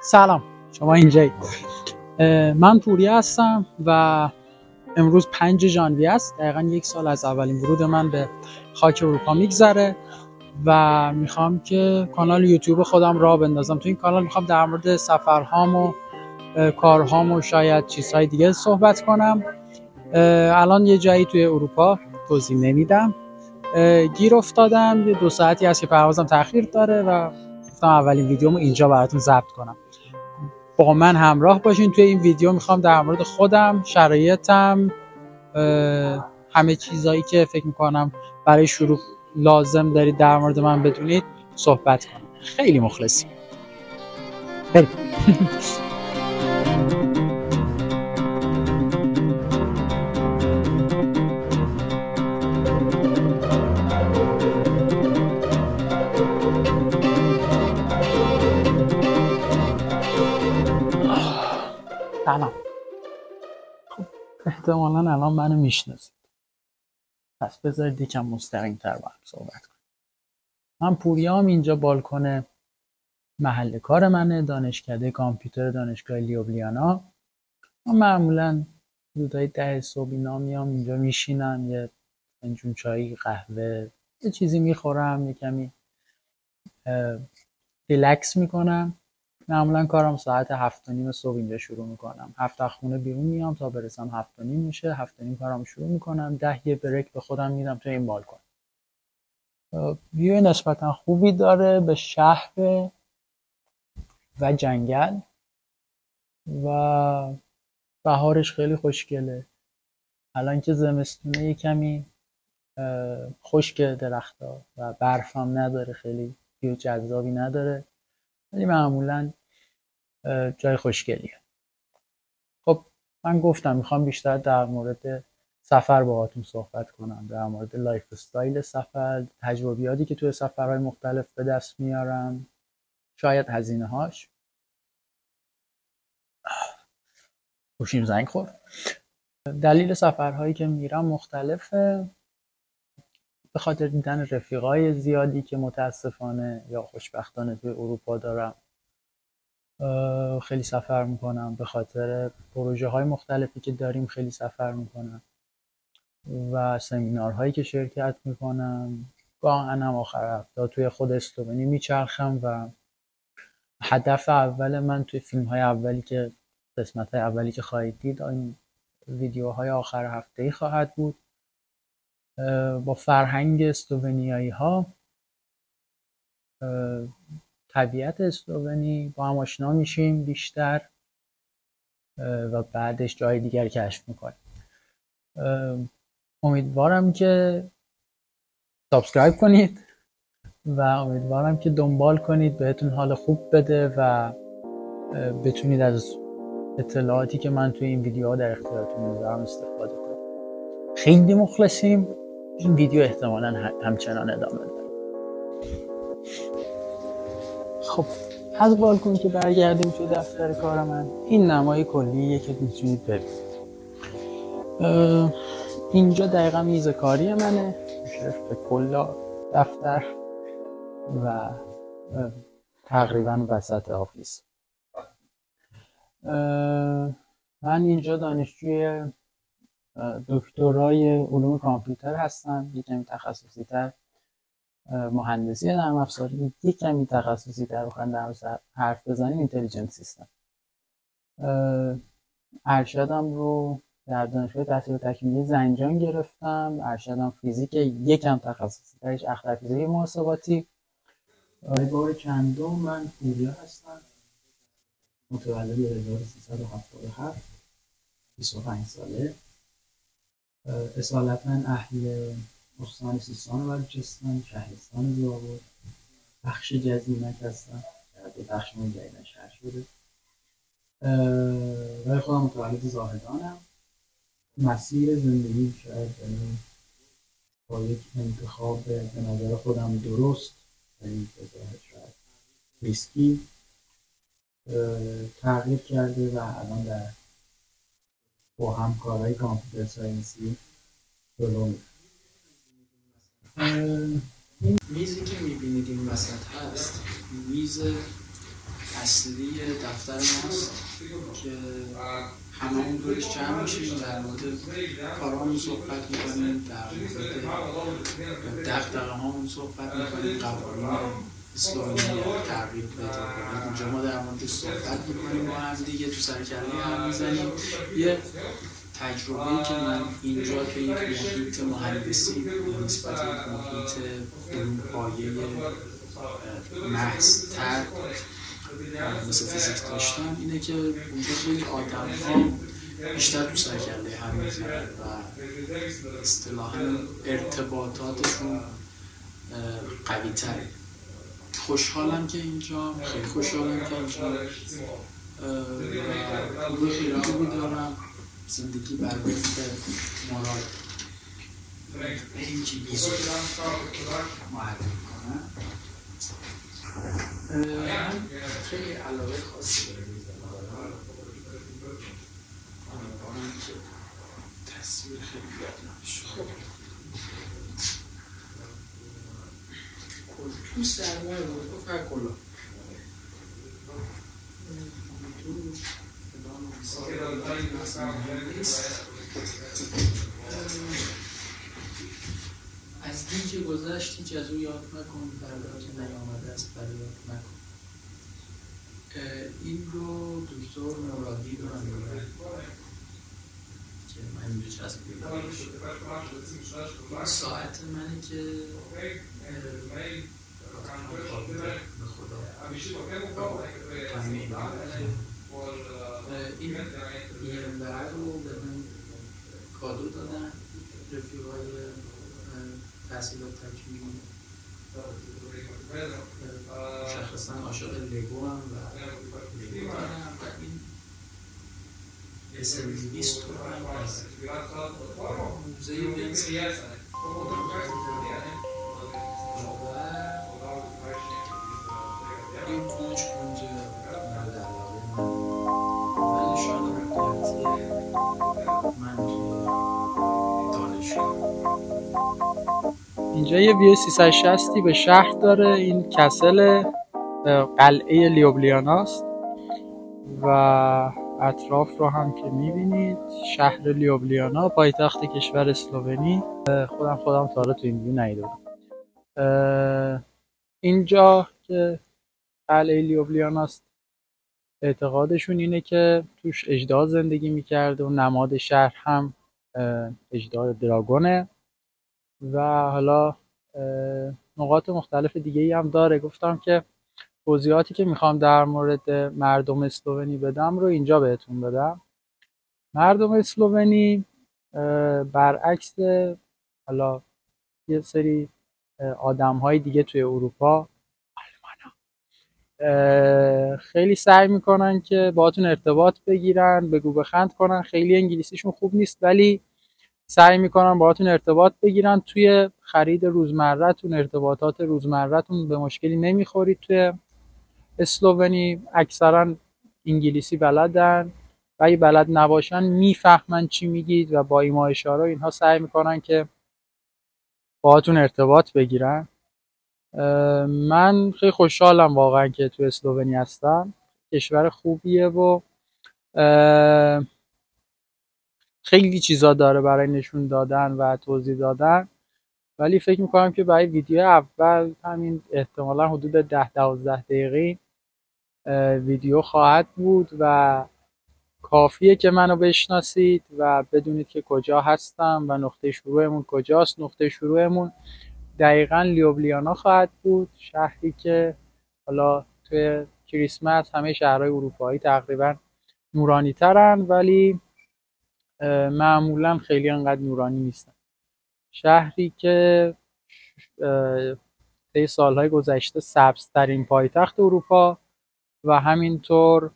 سلام، شما اینجایید. من پوریا هستم و امروز 5 ژانویه است. دقیقا 1 سال از اولین ورود من به خاک اروپا میگذره و میخوام که کانال یوتیوب خودم راه بندازم. تو این کانال میخوام در مورد سفرهام و کارهام و شاید چیزهای دیگه صحبت کنم. الان یه جایی توی اروپا توضیح نمیدم، گیر افتادم. یه 2 ساعتی هست که پروازم تأخیر داره و گفتم اولین ویدیومو اینجا براتون ضبط کنم. با من همراه باشین. توی این ویدیو میخوام در مورد خودم، شرایطم، همه چیزایی که فکر میکنم برای شروع لازم دارید در مورد من بدونید صحبت کنم. خیلی مخلصیم. بریم. سلام. خب احتمالاً الان منو میشناسید، پس بذارید یکم مستقیم‌تر با هم صحبت کنیم. من پوریام، اینجا بالکن محل کار منه، دانشکده کامپیوتر دانشگاه لیوبلیانا. من معمولاً حدودای 10 صبح اینا میام اینجا میشینم، یه فنجون چای، قهوه، یه چیزی میخورم، یه کمی ریلکس میکنم. معمولا کارم ساعت 7:30 صبح اینجا شروع میکنم. 7 از خونه بیرون میام تا برسم 7:30 میشه. 7:30 کارم شروع میکنم. 10 یه بریک به خودم میدم تو این بالکن. ویو نسبتا خوبی داره به شهر و جنگل و بهارش خیلی خوشگله. الان که زمستونه یه کمی خشک درخت‌ها و برف هم نداره، خیلی ویو جذابی نداره، ولی معمولا جای خوشگلیه. خب من گفتم میخوام بیشتر در مورد سفر باهاتون صحبت کنم، در مورد لایف استایل سفر، تجربیاتی که توی سفرهای مختلف به دست میارم، شاید هزینه هاش. گوشیم زنگ خورد. دلیل سفرهایی که میرم مختلفه، به خاطر دیدن رفیقای زیادی که متاسفانه یا خوشبختانه توی اروپا دارم. خیلی سفر میکنم به خاطر پروژه های مختلفی که داریم، خیلی سفر میکنم و سمینارهایی که شرکت میکنم. گاهن هم آخر هفته توی خود اسلوونی میچرخم و هدف اول من توی فیلم های اولی که قسمت های اولی که خواهید دید، این ویدیوهای آخر هفته‌ای خواهد بود. با فرهنگ اسلوونیایی ها، طبیعت اسلوونی با هم آشنا میشیم بیشتر و بعدش جای دیگر کشف میکنیم. امیدوارم که سابسکرایب کنید و امیدوارم که دنبال کنید، بهتون حال خوب بده و بتونید از اطلاعاتی که من توی این ویدیوها در اختیارتون میذارم استفاده کنید. خیلی مخلصیم. این ویدیو احتمالاً همچنان ادامه داره. خب از بالکن که برگردیم توی دفتر کار من، این نمای کلیه که میتونید ببینید. اینجا دقیقا میز کاری منه، مشرف به کلا دفتر و تقریبا وسط آفیس. من اینجا دانشجوی دکترای علوم کامپیوتر هستم، یک کمی تخصصی تر مهندسی نرم افزاری، یک کمی تخصصی تر بخوایم در حرف بزنیم اینتلیجنت سیستم. ارشدم رو در دانشگاه تحصیل تکمیلی زنجان گرفتم. ارشدم فیزیک، یکم تخصصی ترش اختر فیزیک محاسباتی. بار چندم من پوریا هستم، متولد 1377، 25 ساله. اصالتا اهل استان سیستان و بلوچستان، شهرستان زابل، بخش جزیرک هستم، در بخش من جدیدن شهر شده. برای خودم متولد زاهدانم. مسیر زندگی شاید با یک انتخاب به نظر خودم درست، ولی شاید ریسکی، تغییر کرده و الان با همکارهای کامپیوتر ساینسی جلو میره. این میزی که میبینید این وسط هست، میز اصلی دفتر ماست که هممون دورش جمع میشیم در مورد کارامون صحبت میکنیم، در مورد دغدغه‌هامون صحبت میکنیم، قوانین اسلوونی تغییر پیدا کنه. اینجا ما در موردش صحبت میکنیم با هم دیگه، تو سرکله هم میزنیم. یه تجربه‌ای که من اینجا توی یک محیط مهندسی نسبت یک محیط علوم‌پایه محض‌تر مثل فیزیک داشتم اینه که اونجا خیلی آدم‌ها بیشتر تو سرکله هم میزنن و اصطلاحاً ارتباطاتشون قوی تره. خوشحالم که اینجا، خیلی خوشحالم که اینجا روی خیلی خوبی دارم. زندگی بر وفق مراد اینجی بیزو معرفی کنم. من خیلی علاقه خاصی به میزنم، امیدوارم که تصویر خیلی بیاد نمیشه. تو سرمایه رو فرق کلا از دی که گذشت هیچ از او یاد مکن، فردا که نیامده است فریاد مکن. این رو دکتر مرادی دارم میگن که من اینجا چسبیدم. این ساعت منه که به خدا تمرین این بیرنبره رو به من کادو دادن رفیقای تحصیلات تکمیلی. مشخصا عاشق لگو هم و لگو دارم و این SL200 رو هم از موزه بنز خودم خریدم و این کنج مورد علاقه من شاید موقعیتی من توی دانشگاه. اینجا یه ویو 360 به شهر داره. این کسل قلعه لیوبلیاناست و اطراف رو هم که میبینید شهر لیوبلیانا پایتخت کشور اسلوونی. خودم تا حالا تو این ویو ندیده بودم. اینجا که قلعه لیوبلیاناست اعتقادشون اینه که توش اژدها زندگی میکرده و نماد شهر هم اژدها دراگونه و حالا نقاط مختلف دیگه ای هم داره. گفتم که توضیحاتی که میخوام در مورد مردم اسلوونی بدم رو اینجا بهتون بدم. مردم اسلوونی برعکس حالا یه سری آدم‌های دیگه توی اروپا خیلی سعی میکنن که باهاتون ارتباط بگیرن، بگو بخند کنن. خیلی انگلیسیشون خوب نیست ولی سعی میکنن باهاتون ارتباط بگیرن. توی خرید روزمره‌تون، ارتباطات روزمره‌تون به مشکلی نمیخورید. توی اسلوونی اکثرا انگلیسی بلدن و اگه بلد نباشن میفهمن چی میگید و با ایما اشاره اینها سعی میکنن که باهاتون ارتباط بگیرن. من خیلی خوشحالم واقعا که تو اسلوونی هستم. کشور خوبیه و خیلی چیزا داره برای نشون دادن و توضیح دادن، ولی فکر میکنم که برای ویدیو اول همین احتمالا حدود 10-12 دقیقه ویدیو خواهد بود و کافیه که منو بشناسید و بدونید که کجا هستم و نقطه شروعمون کجاست. نقطه شروعمون دقیقاً لیوبلیانا خواهد بود، شهری که حالا توی کریسمس همه شهرهای اروپایی تقریبا نورانی ترن ولی معمولا خیلی انقدر نورانی نیستن. شهری که طی سالهای گذشته سبزترین پایتخت اروپا و همینطور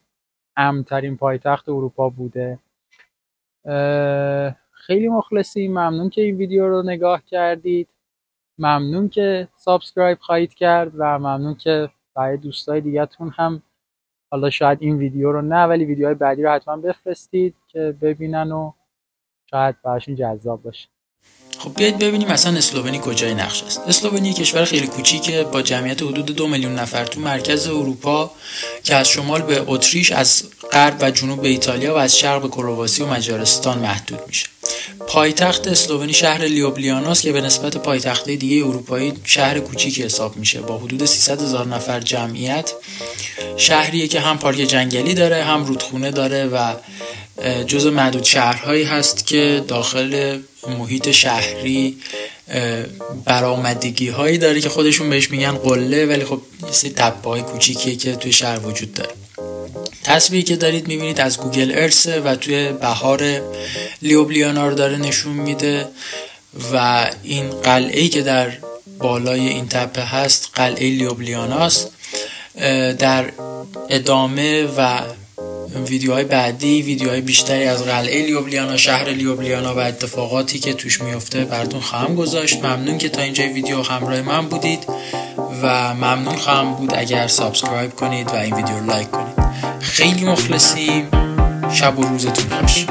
امن‌ترین پایتخت اروپا بوده. خیلی مخلصیم. ممنون که این ویدیو رو نگاه کردید، ممنون که سابسکرایب خواهید کرد و ممنون که برای دوستای دیگه‌تون هم حالا شاید این ویدیو رو نه ولی ویدیوهای بعدی رو حتما بفرستید که ببینن و شاید براشون جذاب باشه. خب بیایید ببینیم مثلا اسلوونی کجای نقش است. اسلوونی کشور خیلی کوچیکه با جمعیت حدود 2 میلیون نفر تو مرکز اروپا که از شمال به اتریش، از غرب و جنوب به ایتالیا و از شرق به کرواسی و مجارستان محدود میشه. پایتخت اسلوونی شهر لیوبلیاناست که به نسبت پایتخت‌های دیگه اروپایی شهر کوچیکی حساب میشه با حدود 300,000 نفر جمعیت. شهریه که هم پارک جنگلی داره، هم رودخونه داره و جزو معدود شهرهایی هست که داخل محیط شهری برآمدگی هایی داره که خودشون بهش میگن قله، ولی خب یه سری تپه های کوچیکیه که توی شهر وجود داره. تصویری که دارید میبینید از گوگل ارث و توی بهار لیوبلیانا رو داره نشون میده و این قلعه‌ای که در بالای این تپه هست قلعه لیوبلیاناست. در ادامه و ویدیوهای بعدی ویدیوهای بیشتری از قلعه لیوبلیانا، شهر لیوبلیانا و اتفاقاتی که توش میفته براتون خواهم گذاشت. ممنون که تا اینجای ویدیو همراه من بودید و ممنون خواهم بود اگر سابسکرایب کنید و این ویدیو رو لایک کنید. خیلی مخلصیم. شب و روزتون خوش.